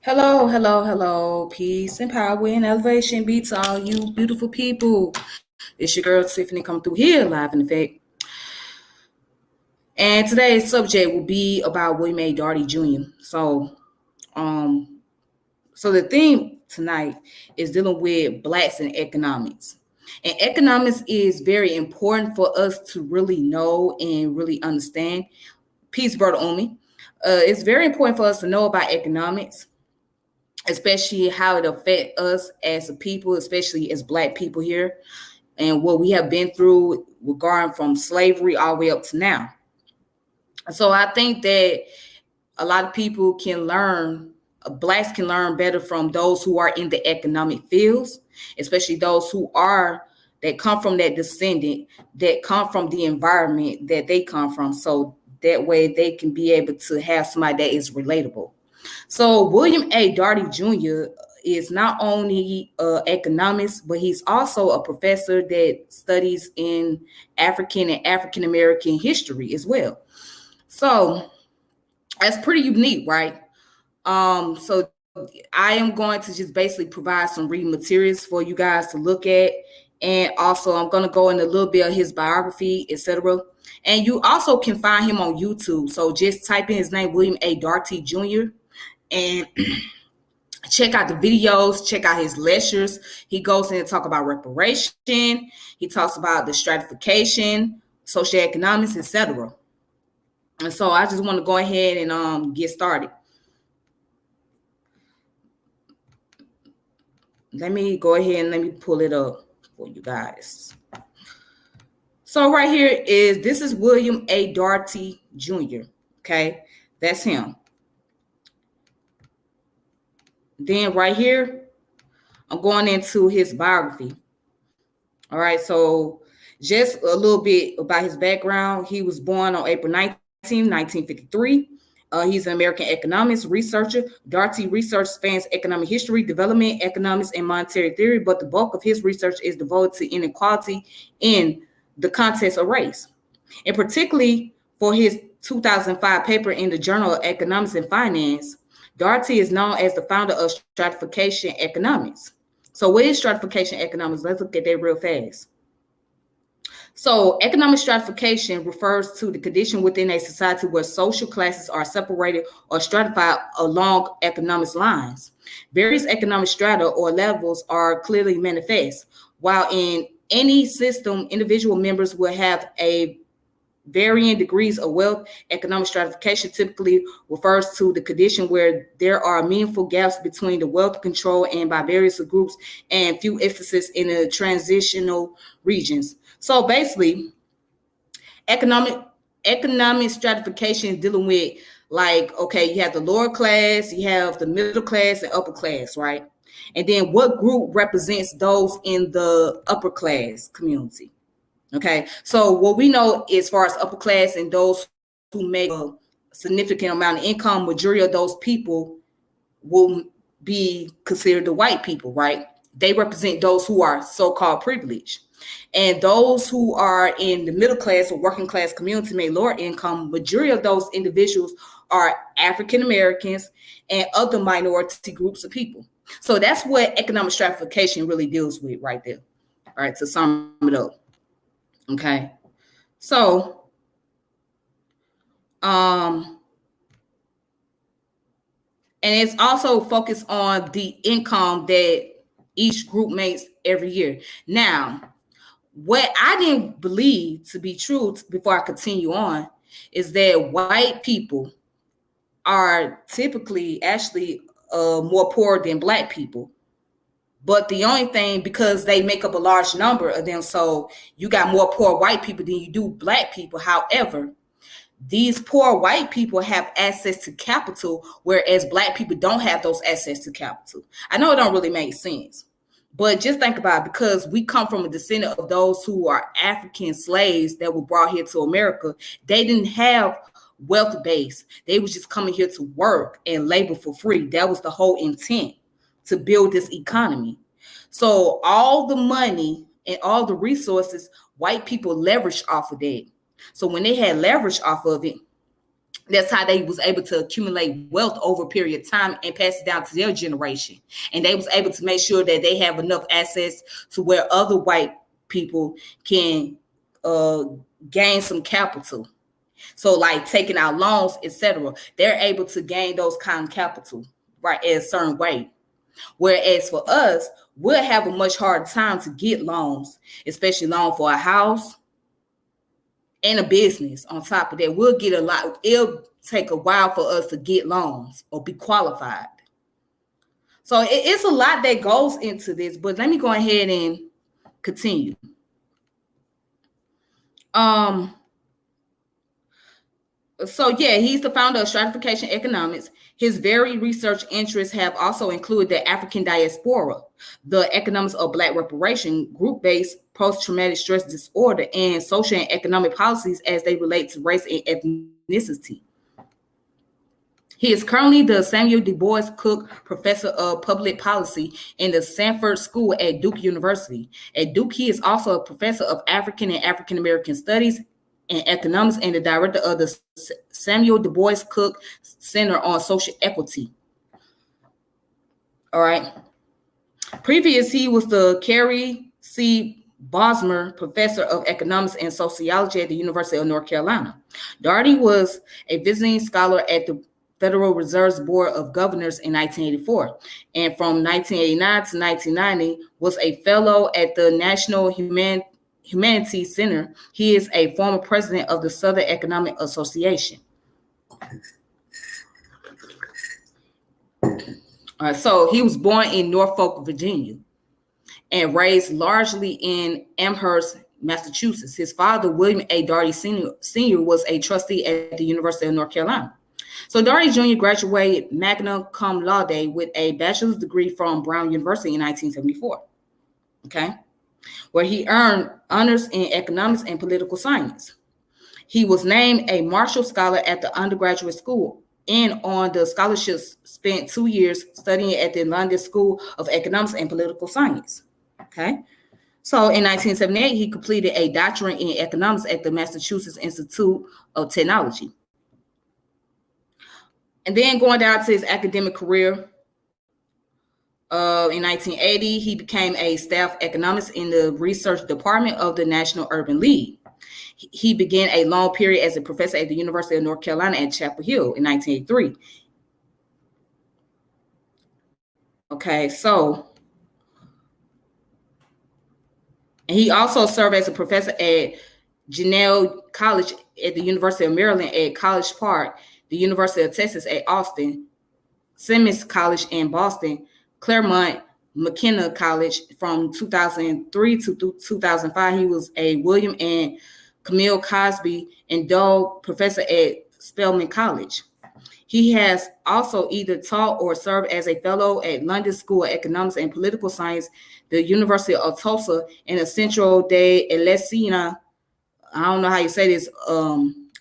Hello, hello, hello. Peace and power and elevation be to all you beautiful people. It's your girl Tiffany coming through here live in effect. And today's subject will be about William A. Darity Jr. Um, so the theme tonight is dealing with blacks and economics. And economics is very important for us to really know and really understand. Peace, brother Omi. It's very important for us to know about economics, especially how it affects us as a people, especially as black people here, and what we have been through regarding from slavery all the way up to now. So I think that a lot of people can learn, blacks can learn better from those who are in the economic fields, especially those who are that come from that descendant, that come from the environment that they come from. So that way they can be able to have somebody that is relatable. So William A. Darity Jr. is not only economist, but he's also a professor that studies in African and African American history as well. So that's pretty unique, right? So I am going to just basically provide some reading materials for you guys to look at. And also I'm going to go in a little bit of his biography, etc. And you also can find him on YouTube. So just type in his name, William A. Darity Jr., and check out the videos, check out his lectures. He goes in and talk about reparation. He talks about the stratification, socioeconomics, etc. And so I just want to go ahead and get started. Let me go ahead and let me pull it up for you guys. So right here this is William A. Darity Jr. Okay, that's him. Then right here, I'm going into his biography. All right, so just a little bit about his background. He was born on April 19, 1953. He's an American economist, researcher. Darity research spans economic history, development, economics, and monetary theory, but the bulk of his research is devoted to inequality in the context of race. And particularly for his 2005 paper in the Journal of Economics and Finance, Darity is known as the founder of Stratification Economics. So what is stratification economics? Let's look at that real fast. So economic stratification refers to the condition within a society where social classes are separated or stratified along economic lines. Various economic strata or levels are clearly manifest. While in any system, individual members will have a varying degrees of wealth. Economic stratification typically refers to the condition where there are meaningful gaps between the wealth control and by various groups and few emphasis in the transitional regions. So basically, economic stratification is dealing with, like, okay, you have the lower class, you have the middle class and upper class, right? And then what group represents those in the upper class community? Okay, so what we know as far as upper class and those who make a significant amount of income, majority of those people will be considered the white people, right? They represent those who are so-called privileged. And those who are in the middle class or working class community, make lower income, majority of those individuals are African Americans and other minority groups of people. So that's what economic stratification really deals with right there. All right, to sum it up. Okay, so and it's also focused on the income that each group makes every year. Now, what I didn't believe to be true before I continue on is that white people are typically actually more poor than black people. But the only thing, because they make up a large number of them, so you got more poor white people than you do black people. However, these poor white people have access to capital, whereas black people don't have those access to capital. I know it don't really make sense, but just think about it, because we come from a descendant of those who are African slaves that were brought here to America. They didn't have wealth base. They was just coming here to work and labor for free. That was the whole intent, to build this economy. So all the money and all the resources, white people leveraged off of that. So when they had leverage off of it, That's how they was able to accumulate wealth over a period of time and pass it down to their generation. And they was able to make sure that they have enough access to where other white people can gain some capital. So like taking out loans, etc. They're able to gain those kind of capital, right, in a certain way. Whereas for us, we'll have a much harder time to get loans, especially loan for a house and a business. On top of that, we'll get a lot. It'll take a while for us to get loans or be qualified. So it's a lot that goes into this, but let me go ahead and continue. So yeah, he's the founder of Stratification Economics. His varied research interests have also included the African diaspora, the economics of Black reparation, group-based post-traumatic stress disorder, and social and economic policies as they relate to race and ethnicity. He is currently the Samuel Du Bois Cook Professor of Public Policy in the Sanford School at Duke University. At Duke, he is also a professor of African and African American Studies and Economics and the director of the Samuel Du Bois Cook Center on Social Equity. All right. Previous, he was the Carrie C. Bosmer Professor of Economics and Sociology at the University of North Carolina. Darity was a visiting scholar at the Federal Reserve's Board of Governors in 1984, and from 1989 to 1990 was a fellow at the National Humanities Center. He is a former president of the Southern Economic Association. All right, so he was born in Norfolk, Virginia, and raised largely in Amherst, Massachusetts. His father, William A. Darity Sr., was a trustee at the University of North Carolina. So Darity Jr. graduated magna cum laude with a bachelor's degree from Brown University in 1974, okay, where he earned honors in economics and political science. He was named a Marshall Scholar at the undergraduate school, and on the scholarships spent 2 years studying at the London School of Economics and Political Science, okay. So in 1978, he completed a doctorate in economics at the Massachusetts Institute of Technology. And then going down to his academic career, in 1980, he became a staff economist in the research department of the National Urban League. He began a long period as a professor at the University of North Carolina at Chapel Hill in 1983. Okay, so and he also served as a professor at Grinnell College at the University of Maryland at College Park, the University of Texas at Austin, Simmons College in Boston, Claremont McKenna College from 2003 to 2005. He was a William and Camille Cosby endowed professor at Spelman College. He has also either taught or served as a fellow at London School of Economics and Political Science, the University of Tulsa, and the Centro de Elecina. I don't know how you say this.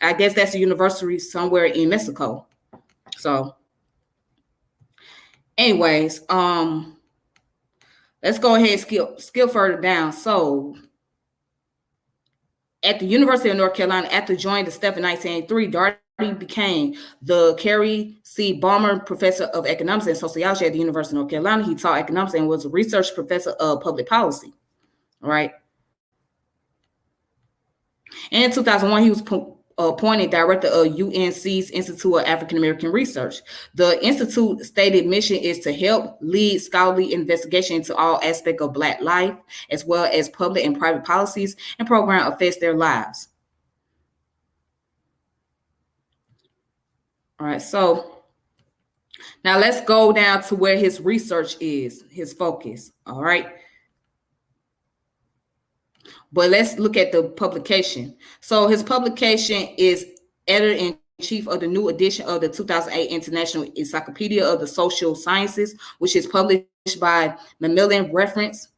I guess that's a university somewhere in Mexico. So anyways, let's go ahead and skill further down. So at the University of North Carolina, after joining the staff in 1983, Darity became the Carrie C. Bosmer Professor of Economics and Sociology at the University of North Carolina. He taught economics and was a research professor of public policy. All right. And in 2001, he was appointed director of UNC's Institute of African American Research. The Institute's stated mission is to help lead scholarly investigation into all aspects of Black life, as well as public and private policies and programs affect their lives. All right, so now let's go down to where his research is, his focus. All right. But let's look at the publication. So his publication is editor-in-chief of the new edition of the 2008 International Encyclopedia of the Social Sciences, which is published by Macmillan Reference.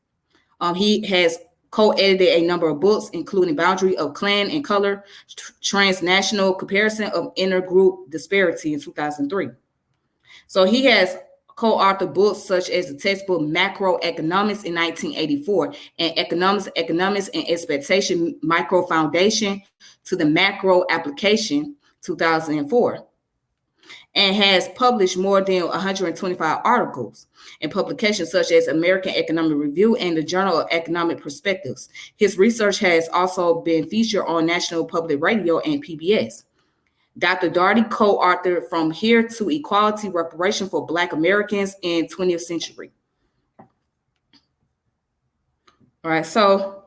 He has co-edited a number of books, including Boundary of Clan and Color, Transnational Comparison of Intergroup Disparity in 2003. So he has co-authored books such as the textbook Macroeconomics in 1984 and Economics and Expectation Micro Foundation to the Macro Application 2004, and has published more than 125 articles in publications such as American Economic Review and the Journal of Economic Perspectives. His research has also been featured on National Public Radio and PBS. Dr. Darity co-authored From Here to Equality: Reparation for Black Americans in 20th Century. All right, so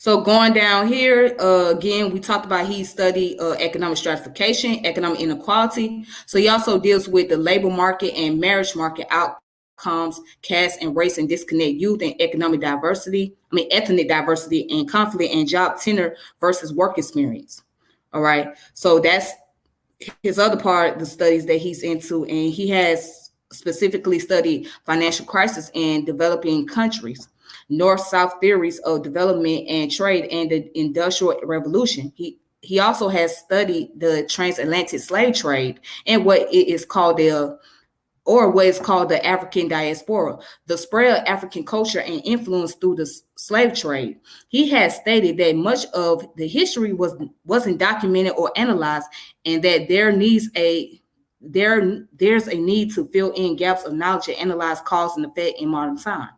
going down here, again, we talked about he studied economic stratification, economic inequality. So he also deals with the labor market and marriage market outcomes, caste and race and disconnect, youth and ethnic diversity and conflict, and job tenure versus work experience. All right, so that's his other part, the studies that he's into, and he has specifically studied financial crisis in developing countries, North-South theories of development and trade, and the Industrial Revolution. He also has studied the transatlantic slave trade and what is called the African diaspora, the spread of African culture and influence through the slave trade. He has stated that much of the history wasn't documented or analyzed, and that there's a need to fill in gaps of knowledge and analyze cause and effect in modern time.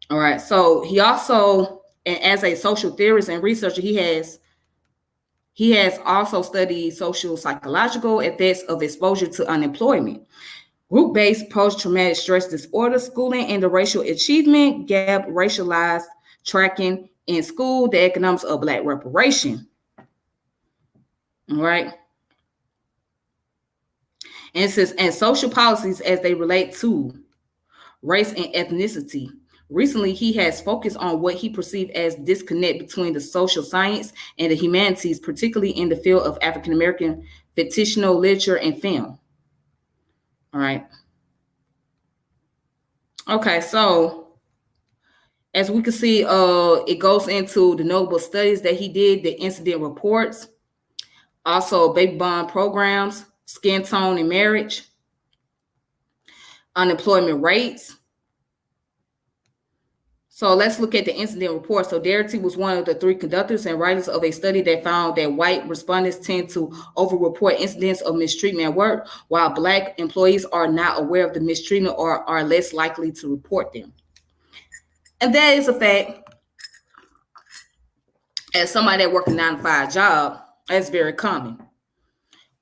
All right, so he also, and as a social theorist and researcher, he has also studied social psychological effects of exposure to unemployment, group-based post-traumatic stress disorder, schooling and the racial achievement gap, racialized tracking in school, the economics of Black reparation. All right. And it says, and social policies as they relate to race and ethnicity. Recently, he has focused on what he perceived as disconnect between the social science and the humanities, particularly in the field of African American fictional literature and film. All right. Okay, so as we can see, it goes into the notable studies that he did, the incident reports, also baby bond programs, skin tone and marriage, unemployment rates. So let's look at the incident report. So Darity was one of the three conductors and writers of a study that found that white respondents tend to overreport incidents of mistreatment at work, while Black employees are not aware of the mistreatment or are less likely to report them. And that is a fact. As somebody that works a 9-to-5 job, that's very common.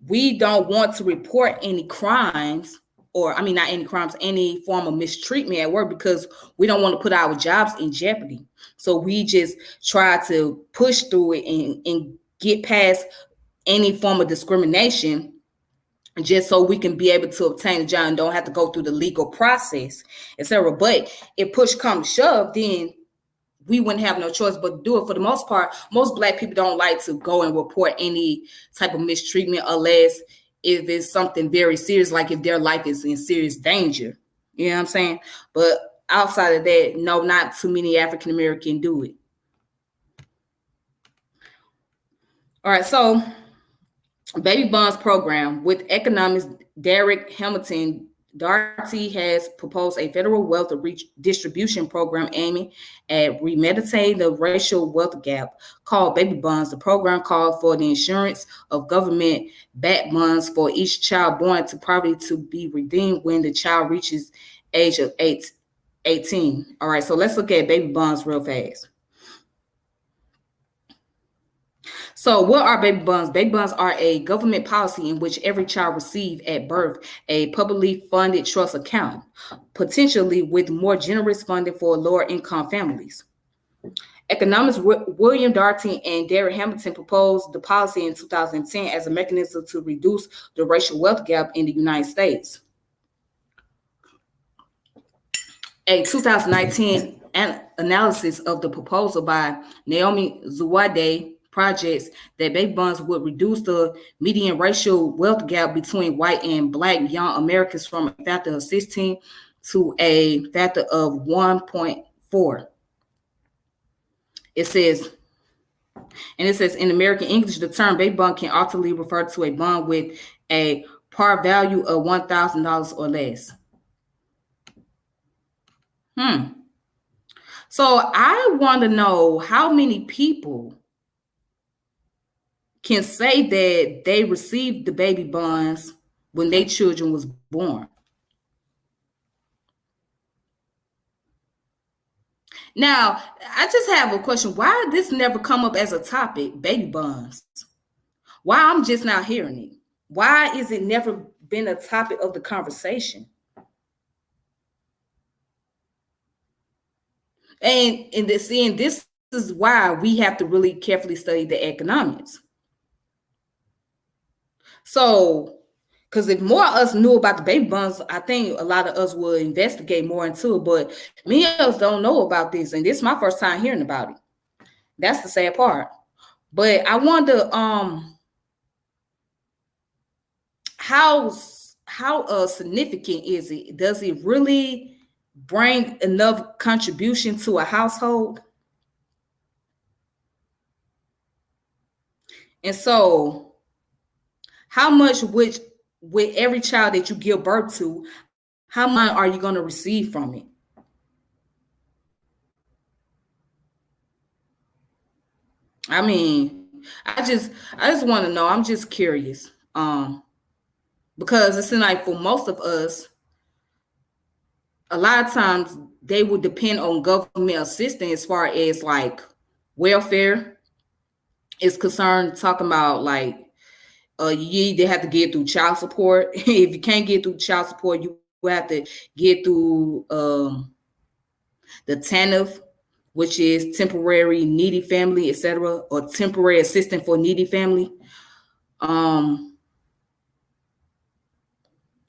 We don't want to report any crimes, not any crimes, any form of mistreatment at work, because we don't want to put our jobs in jeopardy. So we just try to push through it and get past any form of discrimination, just so we can be able to obtain a job and don't have to go through the legal process, etc. But if push comes to shove, then we wouldn't have no choice but to do it. For the most part, most Black people don't like to go and report any type of mistreatment unless if it's something very serious, like if their life is in serious danger. You know what I'm saying? But outside of that, no, not too many African Americans do it. All right, so baby bonds program with economist Derek Hamilton. Darity has proposed a federal wealth redistribution program aiming at remediating the racial wealth gap called baby bonds. The program called for the insurance of government-backed bonds for each child born to poverty to be redeemed when the child reaches age of 18. All right, so let's look at baby bonds real fast. So what are baby bonds? Baby bonds are a government policy in which every child receives at birth a publicly funded trust account, potentially with more generous funding for lower income families. Economists William Darity and Derek Hamilton proposed the policy in 2010 as a mechanism to reduce the racial wealth gap in the United States. A 2019 analysis of the proposal by Naomi Zuwade projects that baby bonds would reduce the median racial wealth gap between white and Black young Americans from a factor of 16 to a factor of 1.4. It says in American English, the term baby bond can ultimately refer to a bond with a par value of $1,000 or less. So I want to know how many people can say that they received the baby bonds when their children was born. Now, I just have a question. Why this never come up as a topic, baby bonds? Why I'm just not hearing it? Why is it never been a topic of the conversation? And this is why we have to really carefully study the economics. So, because if more of us knew about the baby bonds, I think a lot of us would investigate more into it. But many of us don't know about this, and this is my first time hearing about it. That's the sad part. But I wonder, how significant is it? Does it really bring enough contribution to a household? And so, how much with every child that you give birth to, how much are you going to receive from it? I mean, I just want to know. I'm just curious. Because it seems like for most of us, a lot of times they would depend on government assistance as far as like welfare is concerned, talking about like you either have to get through child support. If you can't get through child support, you will have to get through the TANF, which is temporary needy family, etc., or temporary assistance for needy family.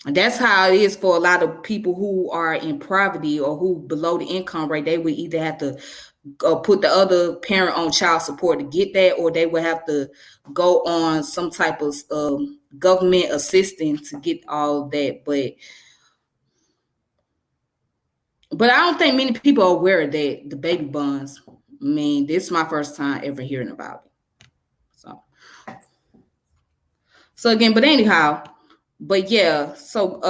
And that's how it is for a lot of people who are in poverty or who below the income rate. They would either have to put the other parent on child support to get that, or they would have to go on some type of government assistance to get all that. But I don't think many people are aware of that, the baby bonds. I mean, this is my first time ever hearing about it. So again, but anyhow, but yeah, so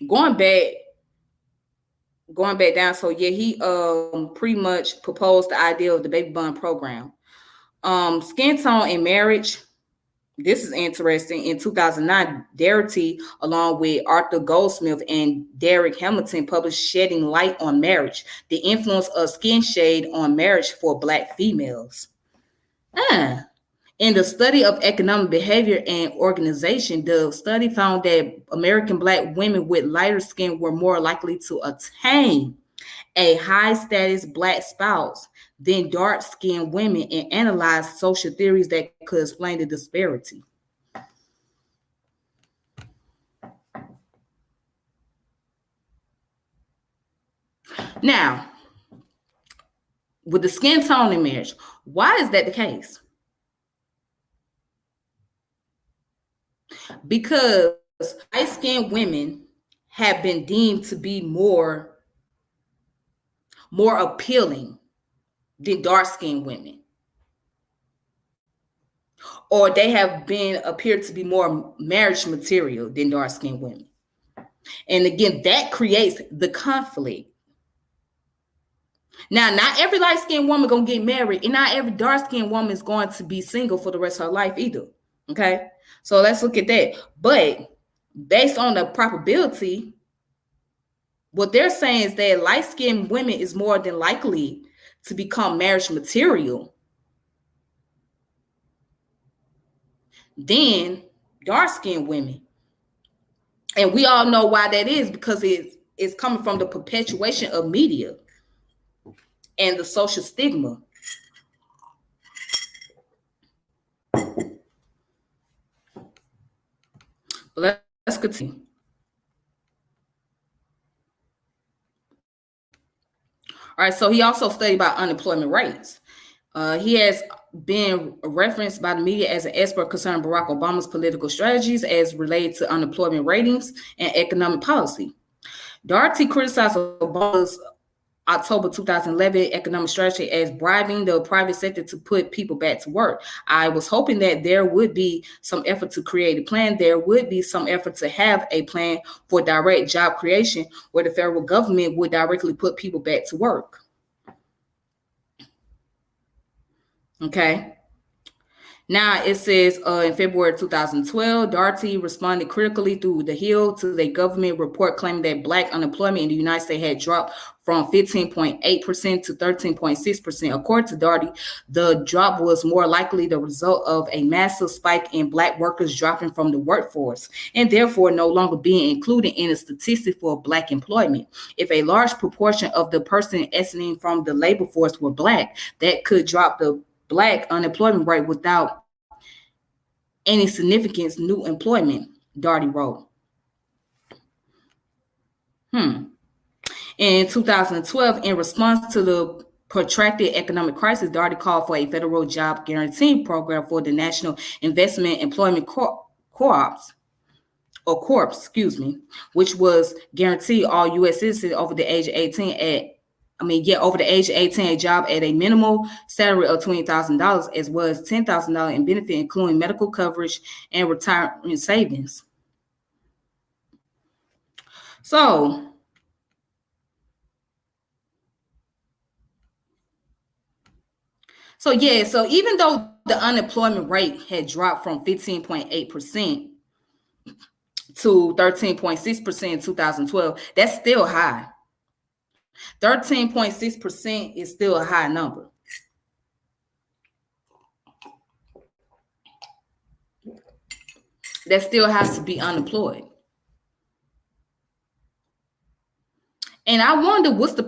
going back down. So yeah, he pretty much proposed the idea of the baby bond program. Skin tone and marriage. This is interesting. In 2009, Darity, along with Arthur Goldsmith and Derek Hamilton, published Shedding Light on Marriage, the Influence of Skin Shade on Marriage for Black Females. In the study of economic behavior and organization, the study found that American Black women with lighter skin were more likely to attain a high status Black spouse than dark skinned women, and analyzed social theories that could explain the disparity. Now, with the skin tone in marriage, why is that the case? Because light-skinned women have been deemed to be more appealing than dark-skinned women, or they have been appeared to be more marriage material than dark-skinned women. And again, that creates the conflict. Now, not every light-skinned woman gonna get married, and not every dark-skinned woman is going to be single for the rest of her life either. Okay, so let's look at that. But based on the probability, what they're saying is that light-skinned women is more than likely to become marriage material than dark-skinned women. And we all know why that is, because it's coming from the perpetuation of media and the social stigma. Let's continue. All right, so he also studied about unemployment rates. He has been referenced by the media as an expert concerning Barack Obama's political strategies as related to unemployment ratings and economic policy. Darity criticized Obama's October 2011 economic strategy as bribing the private sector to put people back to work. I was hoping that there would be some effort to create a plan. There would be some effort to have a plan for direct job creation where the federal government would directly put people back to work. Okay. Now it says in February 2012, Darity responded critically through the Hill to the government report claiming that Black unemployment in the United States had dropped from 15.8% to 13.6%. According to Darity, the drop was more likely the result of a massive spike in Black workers dropping from the workforce and therefore no longer being included in a statistic for Black employment. If a large proportion of the person exiting from the labor force were Black, that could drop the Black unemployment rate without any significant new employment, Darity wrote. In 2012, in response to the protracted economic crisis, Darity called for a federal job guarantee program for the National Investment Employment Corps, which was guaranteed all U.S. citizens over the age of 18 over the age of 18, a job at a minimal salary of $20,000, as well as $10,000 in benefit, including medical coverage and retirement savings. So even though the unemployment rate had dropped from 15.8% to 13.6% in 2012, that's still high. 13.6% is still a high number. That still has to be unemployed. And I wonder what's the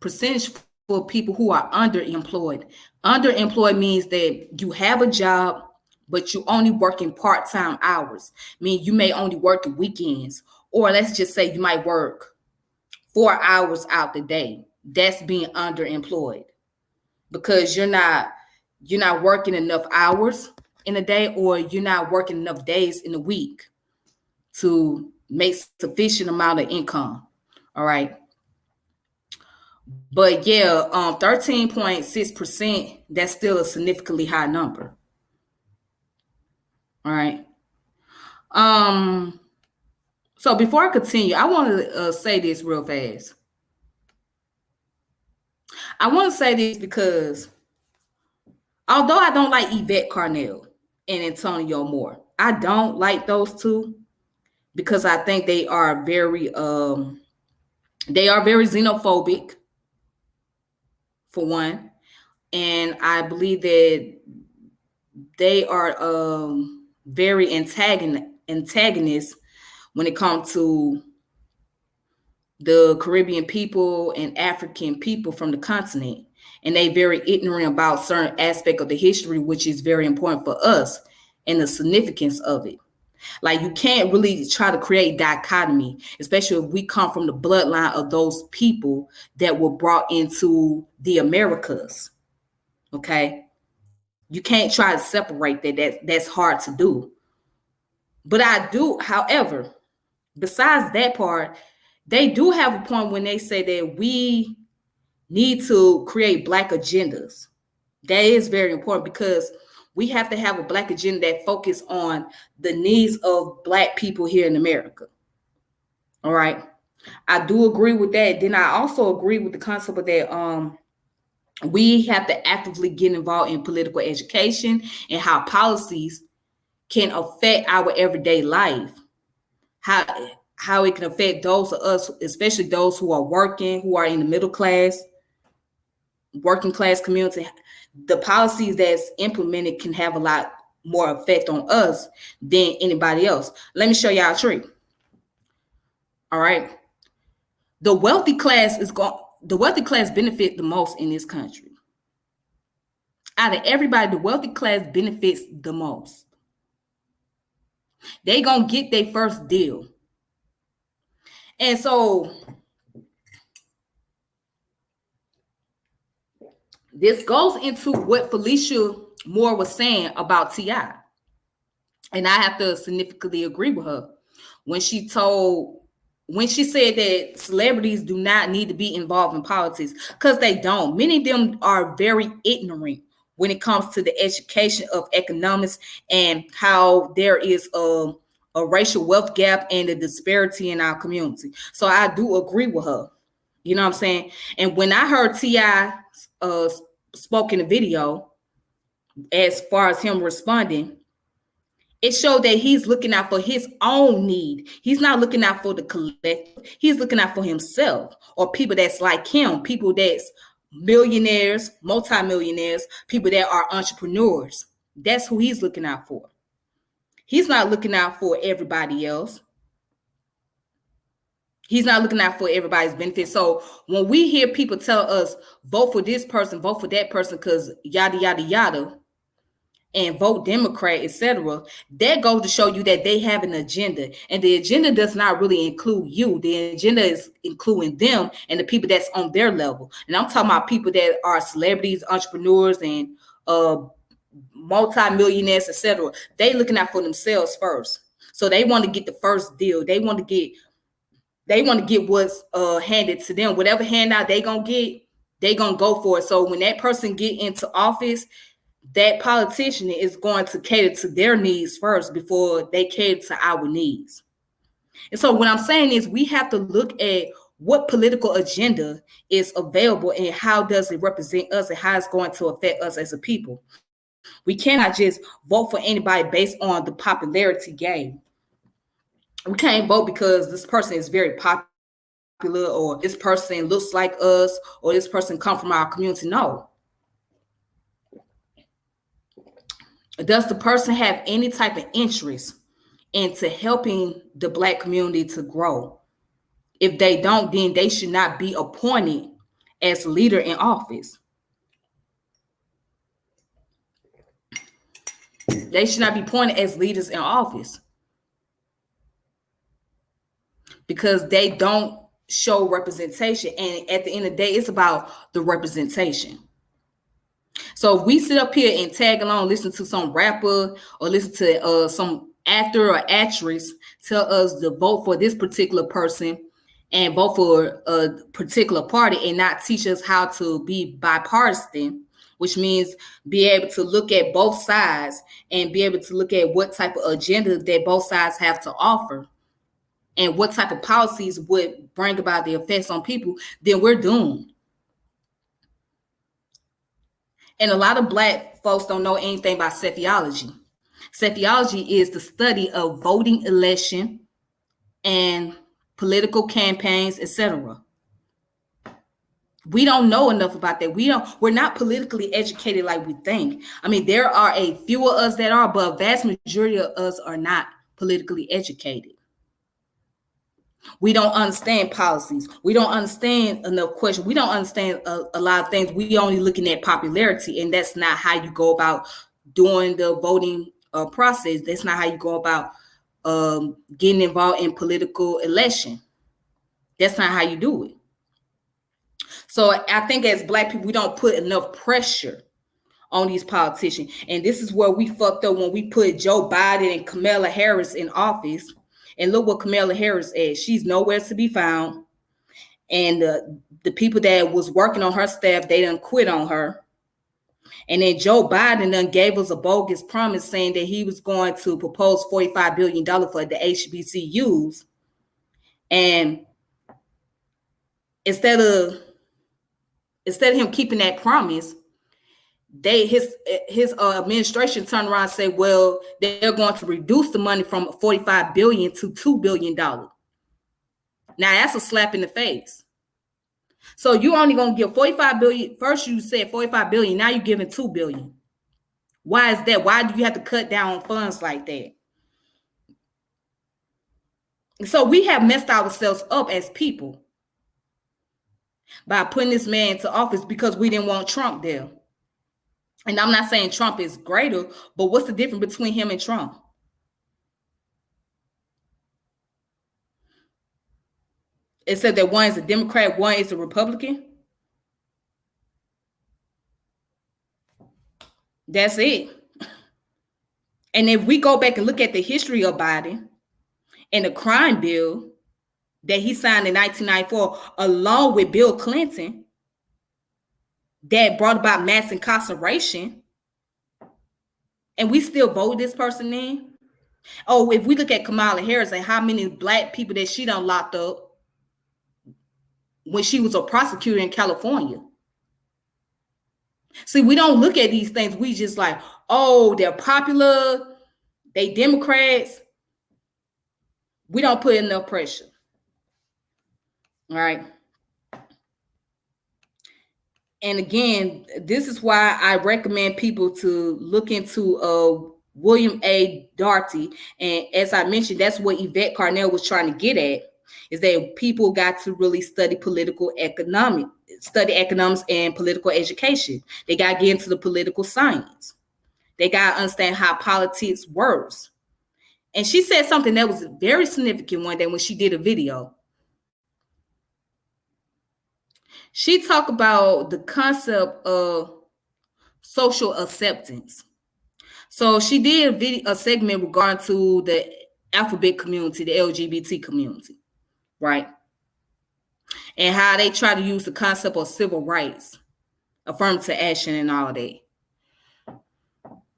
percentage for people who are underemployed. Underemployed means that you have a job, but you only working part-time hours. I mean, you may only work the weekends, or let's just say you might work 4 hours out the day. That's being underemployed because you're not working enough hours in a day, or you're not working enough days in a week to make sufficient amount of income. All right. But 13.6%, that's still a significantly high number. All right. So before I continue, I want to say this real fast. I want to say this because although I don't like Yvette Carnell and Antonio Moore, I don't like those two because I think they are very xenophobic, for one, and I believe that they are very antagonists when it comes to the Caribbean people and African people from the continent, and they very ignorant about certain aspect of the history, which is very important for us and the significance of it. Like, you can't really try to create dichotomy, especially if we come from the bloodline of those people that were brought into the Americas. Okay. You can't try to separate that. That's hard to do. But I do, however, besides that part, they do have a point when they say that we need to create Black agendas. That is very important because we have to have a Black agenda that focus on the needs of Black people here in America. All right. I do agree with that. Then I also agree with the concept of that we have to actively get involved in political education and how policies can affect our everyday life. How it can affect those of us, especially those who are working, who are in the middle class, working class community. The policies that's implemented can have a lot more effect on us than anybody else. Let me show y'all a tree. All right. The wealthy class benefit the most in this country. Out of everybody, the wealthy class benefits the most. They gonna get their first deal. And so this goes into what Felicia Moore was saying about T.I. And I have to significantly agree with her when she said that celebrities do not need to be involved in politics, because they don't. Many of them are very ignorant when it comes to the education of economics and how there is a racial wealth gap and a disparity in our community. So I do agree with her. You know what I'm saying? And when I heard T.I. spoke in the video, as far as him responding, it showed that he's looking out for his own need. He's not looking out for the collective. He's looking out for himself or people that's like him, people that's millionaires, multimillionaires, people that are entrepreneurs. That's who he's looking out for. He's not looking out for everybody else. He's not looking out for everybody's benefit. So when we hear people tell us, vote for this person, vote for that person, because yada, yada, yada, and vote Democrat, etc., that goes to show you that they have an agenda. And the agenda does not really include you. The agenda is including them and the people that's on their level. And I'm talking about people that are celebrities, entrepreneurs, and multi-millionaires, etc. They looking out for themselves first. So they want to get the first deal. They want to get what's handed to them. Whatever handout they gonna get, they gonna go for it. So when that person get into office, that politician is going to cater to their needs first before they cater to our needs. And so what I'm saying is we have to look at what political agenda is available and how does it represent us and how it's going to affect us as a people. We cannot just vote for anybody based on the popularity game. We can't vote because this person is very popular or this person looks like us or this person come from our community. No. Does the person have any type of interest into helping the Black community to grow? If they don't, then they should not be appointed as leader in office. They should not be appointed as leaders in office because they don't show representation. And at the end of the day, it's about the representation. So if we sit up here and tag along, listen to some rapper or listen to some actor or actress tell us to vote for this particular person and vote for a particular party and not teach us how to be bipartisan, which means be able to look at both sides and be able to look at what type of agenda that both sides have to offer and what type of policies would bring about the effects on people, then we're doomed. And a lot of Black folks don't know anything about Psephology. Psephology is the study of voting, election, and political campaigns, etc. We don't know enough about that. We're not politically educated like we think. I mean, there are a few of us that are, but a vast majority of us are not politically educated. We don't understand policies. We don't understand enough questions. We don't understand a lot of things. We only looking at popularity, and that's not how you go about doing the voting process. That's not how you go about getting involved in political election. That's not how you do it. So I think as Black people, we don't put enough pressure on these politicians. And this is where we fucked up when we put Joe Biden and Kamala Harris in office. And look what Kamala Harris is. She's nowhere to be found. And the people that was working on her staff, they done quit on her. And then Joe Biden done gave us a bogus promise saying that he was going to propose $45 billion for the HBCUs. And instead of him keeping that promise, his administration turned around and said, well, they're going to reduce the money from $45 billion to $2 billion. Now that's a slap in the face. So you're only going to give $45 billion. First you said $45 billion. Now you're giving $2 billion. Why is that? Why do you have to cut down on funds like that? So we have messed ourselves up as people by putting this man into office because we didn't want Trump there. And I'm not saying Trump is greater, but what's the difference between him and Trump? It said that one is a Democrat, one is a Republican. That's it. And if we go back and look at the history of Biden and the crime bill that he signed in 1994, along with Bill Clinton, that brought about mass incarceration, and we still vote this person in. Oh, if we look at Kamala Harris and how many Black people that she done locked up when she was a prosecutor in California. See, we don't look at these things. We just like, oh, they're popular, they Democrats. We don't put enough pressure. All right. And again, this is why I recommend people to look into William A. Darity. And as I mentioned, that's what Yvette Carnell was trying to get at, is that people got to really study economics and political education. They got to get into the political science. They got to understand how politics works. And she said something that was very significant one day when she did a video. She talked about the concept of social acceptance. So she did a segment regarding to the alphabet community, the LGBT community, right? And how they try to use the concept of civil rights, affirmative action, and all that.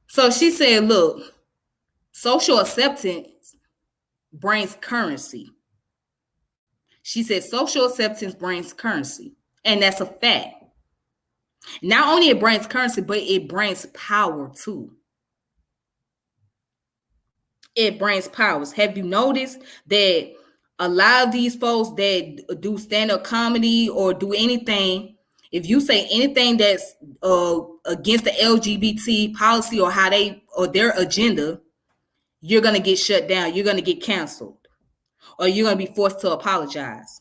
So she said, look, social acceptance brings currency. She said social acceptance brings currency. And that's a fact. Not only it brings currency, but it brings power too. It brings powers. Have you noticed that a lot of these folks that do stand-up comedy or do anything, if you say anything that's against the LGBT policy or how they or their agenda, you're gonna get shut down. You're gonna get canceled, or you're gonna be forced to apologize.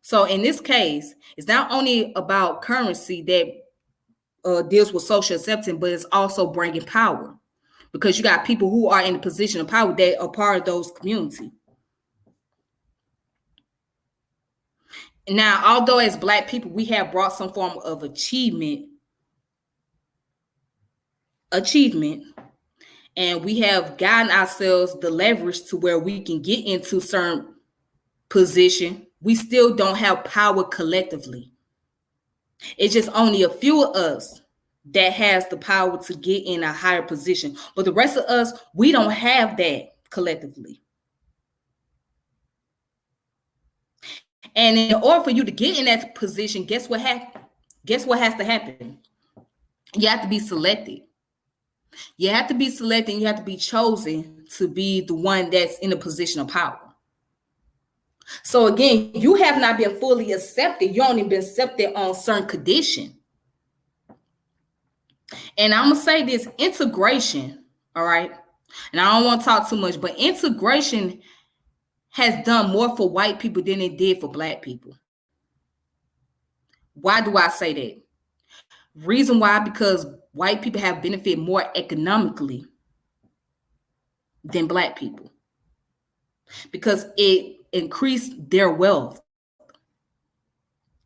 So in this case, it's not only about currency that deals with social acceptance, but it's also bringing power, because you got people who are in a position of power that are part of those communities. Now, although as Black people, we have brought some form of achievement, and we have gotten ourselves the leverage to where we can get into certain position, we still don't have power collectively. It's just only a few of us that has the power to get in a higher position. But the rest of us, we don't have that collectively. And in order for you to get in that position, guess what has to happen? You have to be selected. You have to be selected, and you have to be chosen to be the one that's in a position of power. So again, you have not been fully accepted. You only been accepted on certain condition. And I'm going to say this, integration, all right? And I don't want to talk too much, but integration has done more for white people than it did for Black people. Why do I say that? Reason why, because white people have benefited more economically than Black people, because it increased their wealth.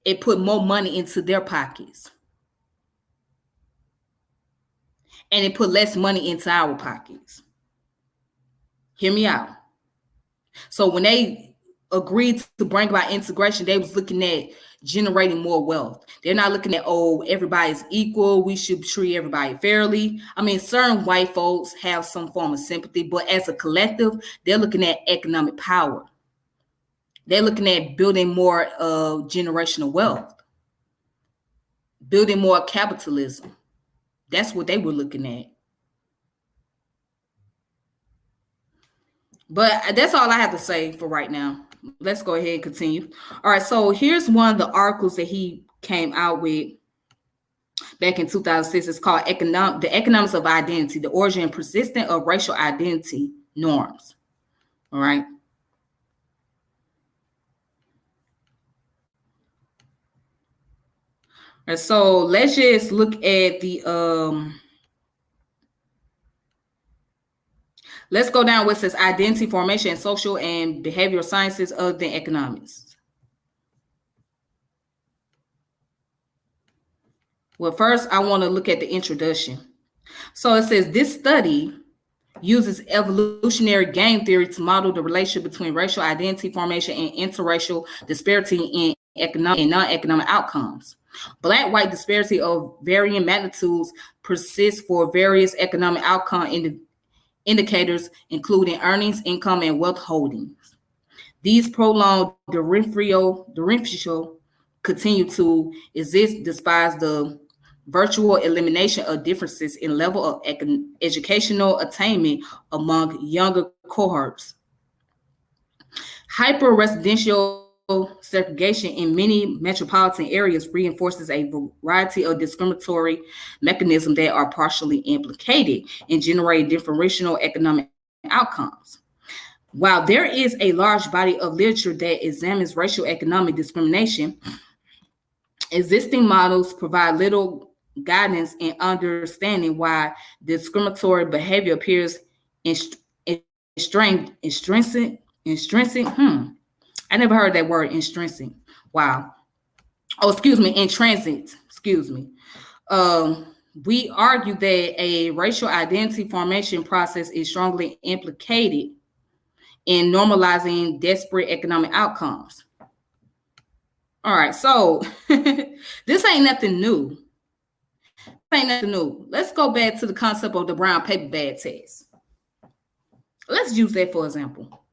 It put more money into their pockets. And it put less money into our pockets. Hear me out. So when they agreed to bring about integration, they was looking at generating more wealth. They're not looking at, oh, everybody's equal, we should treat everybody fairly. I mean, certain white folks have some form of sympathy, but as a collective, they're looking at economic power. They're looking at building more generational wealth, building more capitalism. That's what they were looking at. But that's all I have to say for right now. Let's go ahead and continue. All right, so here's one of the articles that he came out with back in 2006. It's called The Economics of Identity, the Origin and Persistence of Racial Identity Norms. All right. All right, so let's just look at the let's go down what says identity formation and social and behavioral sciences other than economics. Well, first, I want to look at the introduction. So it says this study uses evolutionary game theory to model the relationship between racial identity formation and interracial disparity in economic and non-economic outcomes. Black-white disparity of varying magnitudes persists for various economic outcome indicators, including earnings, income, and wealth holdings. These prolonged differential continue to exist despite the virtual elimination of differences in level of educational attainment among younger cohorts. Hyper-residential segregation in many metropolitan areas reinforces a variety of discriminatory mechanisms that are partially implicated in generating differential economic outcomes. While there is a large body of literature that examines racial economic discrimination, existing models provide little guidance in understanding why discriminatory behavior appears intrinsic. I never heard that word intrinsic. Wow. Oh, excuse me, intrinsic. Excuse me. We argue that a racial identity formation process is strongly implicated in normalizing desperate economic outcomes. All right, so this ain't nothing new. Let's go back to the concept of the brown paper bag test. Let's use that for example.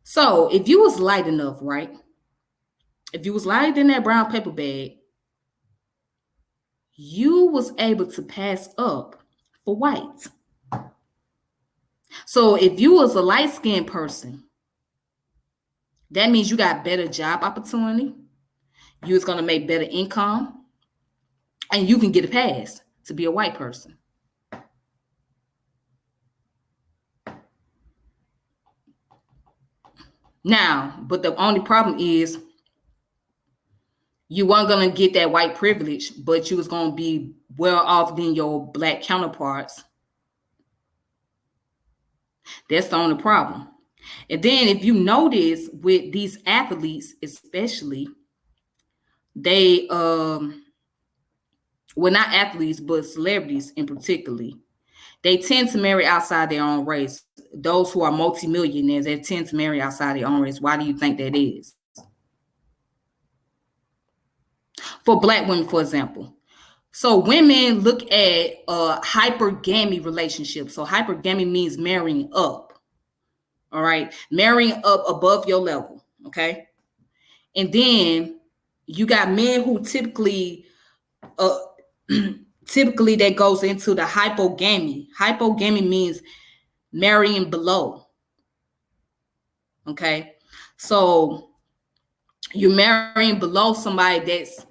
So if you was light enough, right? If you was lighter than that brown paper bag, you was able to pass up for white. So if you was a light-skinned person, that means you got better job opportunity, you was going to make better income, and you can get a pass to be a white person. Now, but the only problem is you weren't going to get that white privilege, but you was going to be well off than your black counterparts. That's the only problem. And then if you notice with these athletes, especially, they, well, not athletes, but celebrities in particular, they tend to marry outside their own race. Those who are multimillionaires, they tend to marry outside their own race. Why do you think that is? For black women, for example. So women look at hypergamy relationships. So hypergamy means marrying up. All right. Marrying up above your level. Okay. And then you got men who typically that goes into the hypogamy. Hypogamy means marrying below. Okay. So you're marrying below somebody that's,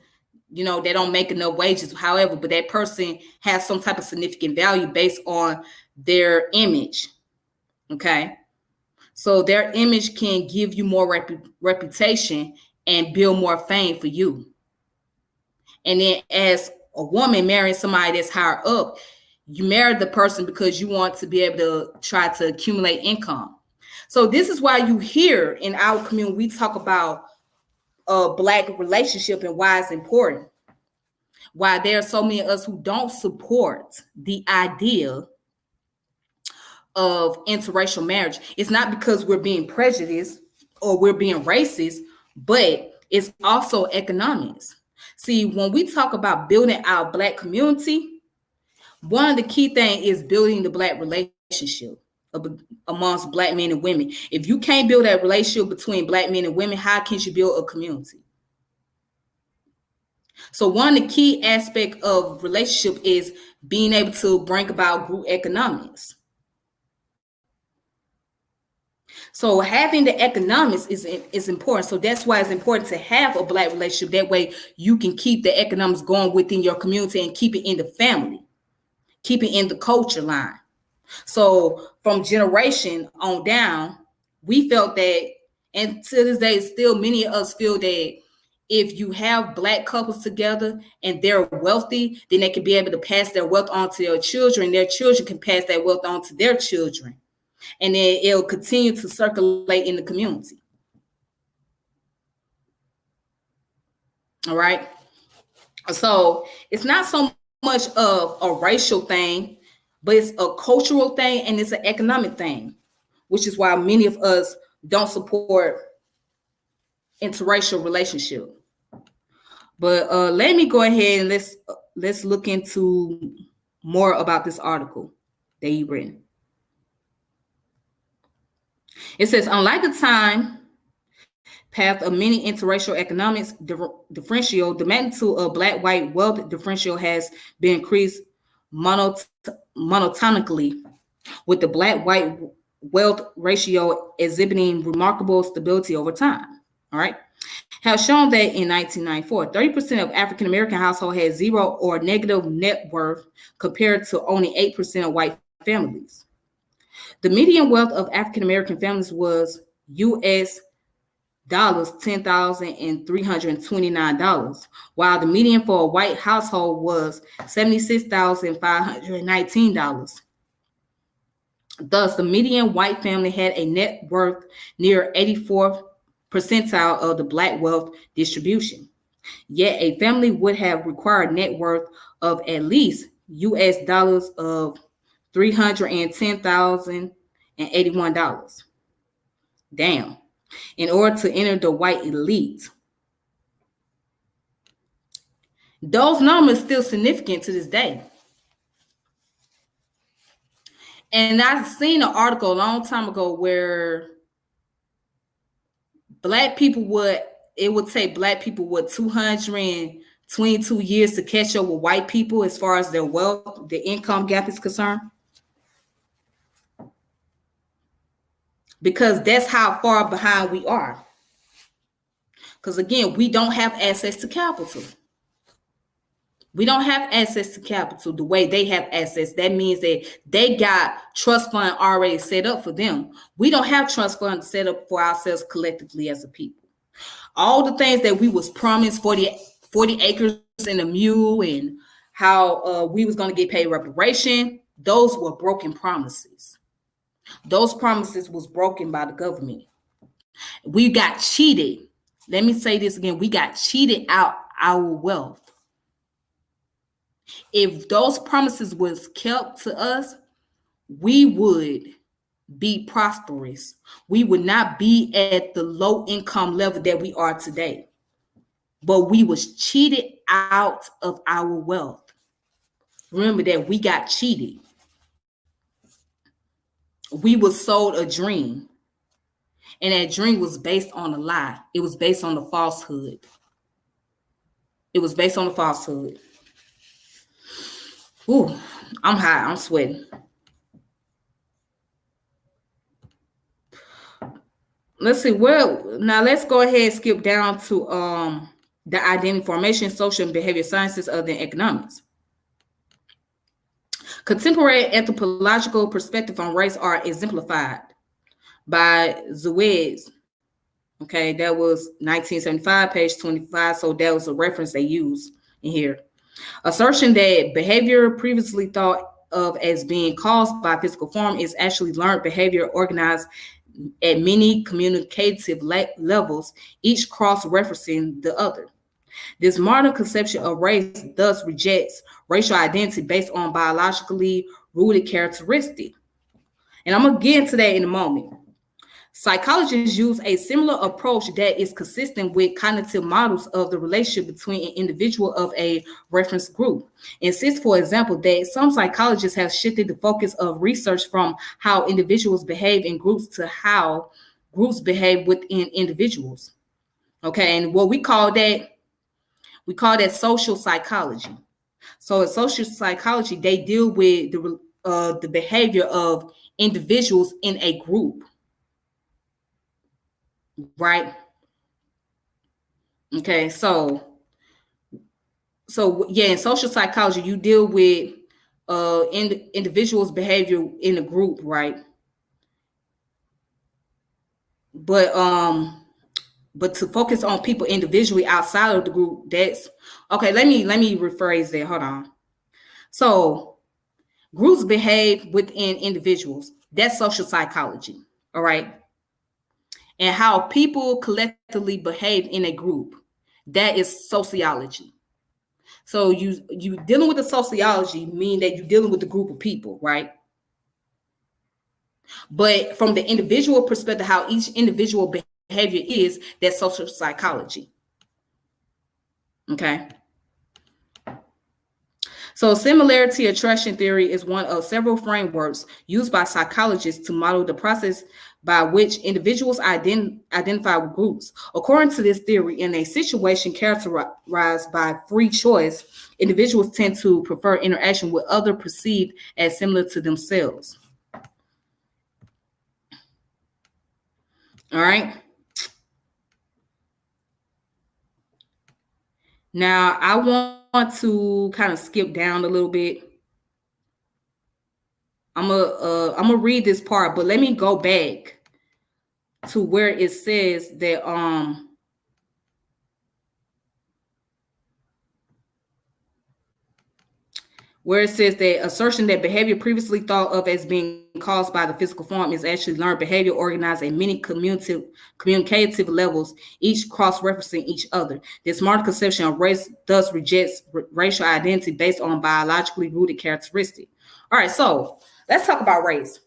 they don't make enough wages. However, but that person has some type of significant value based on their image. Okay. So their image can give you more reputation and build more fame for you. And then as a woman marrying somebody that's higher up, you marry the person because you want to be able to try to accumulate income. So this is why you hear in our community, we talk about a black relationship and why it's important. Why there are so many of us who don't support the idea of interracial marriage. It's not because we're being prejudiced or we're being racist, but it's also economics. See, when we talk about building our black community, one of the key things is building the black relationship amongst black men and women. If you can't build that relationship between black men and women, how can you build a community? So one of the key aspects of relationship is being able to bring about group economics. So having the economics is important. So that's why it's important to have a black relationship. That way you can keep the economics going within your community and keep it in the family, keep it in the culture line. So from generation on down, we felt that, and to this day, still many of us feel that if you have black couples together and they're wealthy, then they can be able to pass their wealth on to their children. Their children can pass that wealth on to their children. And then it'll continue to circulate in the community. All right. So it's not so much of a racial thing, but it's a cultural thing and it's an economic thing, which is why many of us don't support interracial relationship. But let me go ahead and let's look into more about this article that he written. It says, unlike the time path of many interracial economics differential, the magnitude of black-white wealth differential has been increased monotonically, with the black-white wealth ratio exhibiting remarkable stability over time. All right. Has shown that in 1994, 30% of African American households had zero or negative net worth compared to only 8% of white families. The median wealth of African American families was US dollars $10,329, while the median for a white household was $76,519. Thus, the median white family had a net worth near 84th percentile of the black wealth distribution. Yet a family would have required net worth of at least US dollars of $310,081. Damn. In order to enter the white elite. Those numbers still significant to this day. And I've seen an article a long time ago where it would take black people 222 years to catch up with white people as far as their wealth, the income gap is concerned. Because that's how far behind we are. Because again, we don't have access to capital. We don't have access to capital the way they have access. That means that they got trust fund already set up for them. We don't have trust fund set up for ourselves collectively as a people. All the things that we was promised, 40 acres and a mule, and how we was going to get paid reparation, those were broken promises. Those promises was broken by the government. We got cheated. Let me say this again. We got cheated out our wealth. If those promises was kept to us, we would be prosperous. We would not be at the low income level that we are today. But we was cheated out of our wealth. Remember that we got cheated. We was sold a dream. And that dream was based on a lie. It was based on the falsehood. It was based on the falsehood. Ooh, I'm hot. I'm sweating. Let's see. Well, now let's go ahead and skip down to the identity formation, social and behavior sciences other than economics. Contemporary anthropological perspective on race are exemplified by Zuez. Okay, that was 1975, page 25. So that was a reference they used in here. Assertion that behavior previously thought of as being caused by physical form is actually learned behavior organized at many communicative levels, each cross-referencing the other. This modern conception of race thus rejects racial identity based on biologically rooted characteristics. And I'm going to get into that in a moment. Psychologists use a similar approach that is consistent with cognitive models of the relationship between an individual of a reference group. Insist, for example, that some psychologists have shifted the focus of research from how individuals behave in groups to how groups behave within individuals. Okay, and what we call that social psychology. So in social psychology, they deal with the behavior of individuals in a group. Right. Okay. So yeah, in social psychology, you deal with individuals' behavior in a group, right? But to focus on people individually outside of the group, that's okay. Let me rephrase that. Hold on. So groups behave within individuals. That's social psychology. All right. And how people collectively behave in a group, that is sociology. So you dealing with the sociology mean that you're dealing with the group of people, right? But from the individual perspective, how each individual behavior is, that's social psychology. Okay. So similarity attraction theory is one of several frameworks used by psychologists to model the process by which individuals identify with groups. According to this theory, in a situation characterized by free choice, individuals tend to prefer interaction with others perceived as similar to themselves. All right. Now, I want to kind of skip down a little bit. I'm gonna read this part, but let me go back to where it says that where it says that assertion that behavior previously thought of as being caused by the physical form is actually learned behavior organized at many communicative levels, each cross-referencing each other. This modern conception of race thus rejects racial identity based on biologically rooted characteristics. All right, so let's talk about race.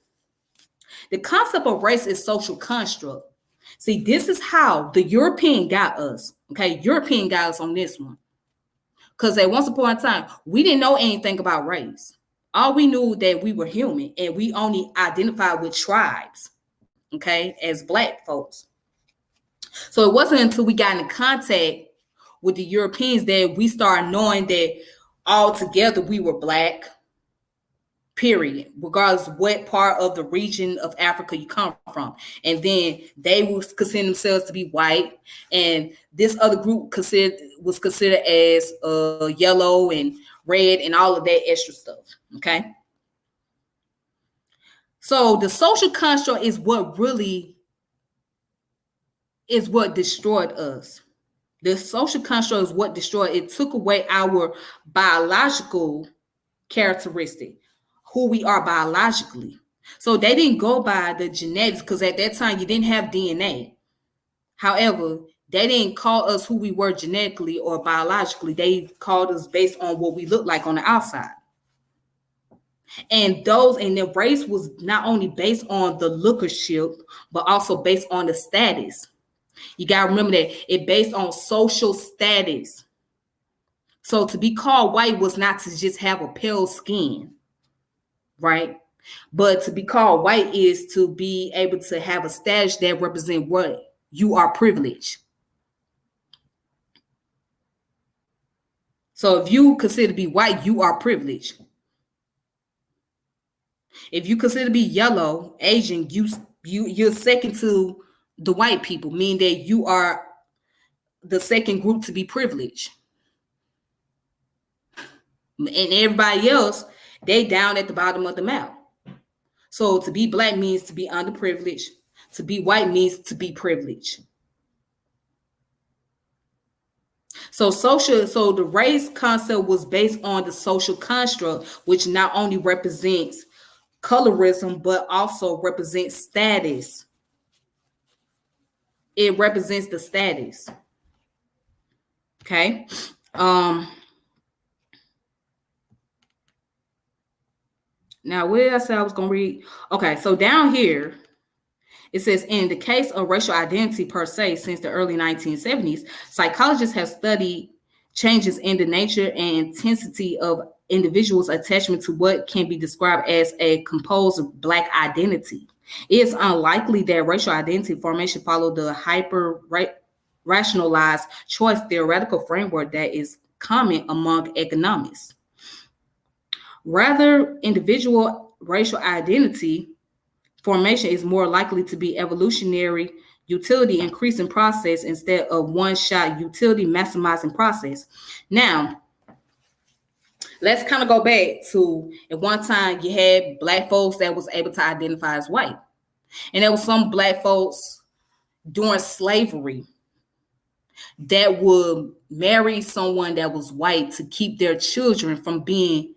The concept of race is social construct. See, this is how the European got us. Okay, European got us on this one. Because at once upon a time, we didn't know anything about race. All we knew that we were human and we only identified with tribes, okay, as Black folks. So it wasn't until we got in contact with the Europeans that we started knowing that all together we were Black, period, regardless of what part of the region of Africa you come from. And then they would consider themselves to be white, and this other group was considered as yellow and red and all of that extra stuff. Okay. So the social construct is what destroyed us. The social construct is what destroyed. It took away our biological characteristic, who we are biologically. So they didn't go by the genetics, because at that time you didn't have DNA. However, they didn't call us who we were genetically or biologically. They called us based on what we look like on the outside. And the race was not only based on the lookership, but also based on the status. You got to remember that it based on social status. So to be called white was not to just have a pale skin, right? But to be called white is to be able to have a status that represents what you are privileged. So if you consider to be white, you are privileged. If you consider to be yellow, Asian, you're second to the white people, meaning that you are the second group to be privileged. And everybody else, they down at the bottom of the map. So to be Black means to be underprivileged. To be white means to be privileged. So the race concept was based on the social construct, which not only represents colorism, but also represents status. It represents the status. Okay. Now, what did I say I was going to read? Okay, so down here, it says, in the case of racial identity per se, since the early 1970s, psychologists have studied changes in the nature and intensity of individuals' attachment to what can be described as a composed Black identity. It is unlikely that racial identity formation followed the hyper-rationalized choice theoretical framework that is common among economists. Rather, individual racial identity formation is more likely to be evolutionary utility increasing process instead of one-shot utility maximizing process. Now, let's kind of go back to at one time you had Black folks that was able to identify as white. And there was some Black folks during slavery that would marry someone that was white to keep their children from being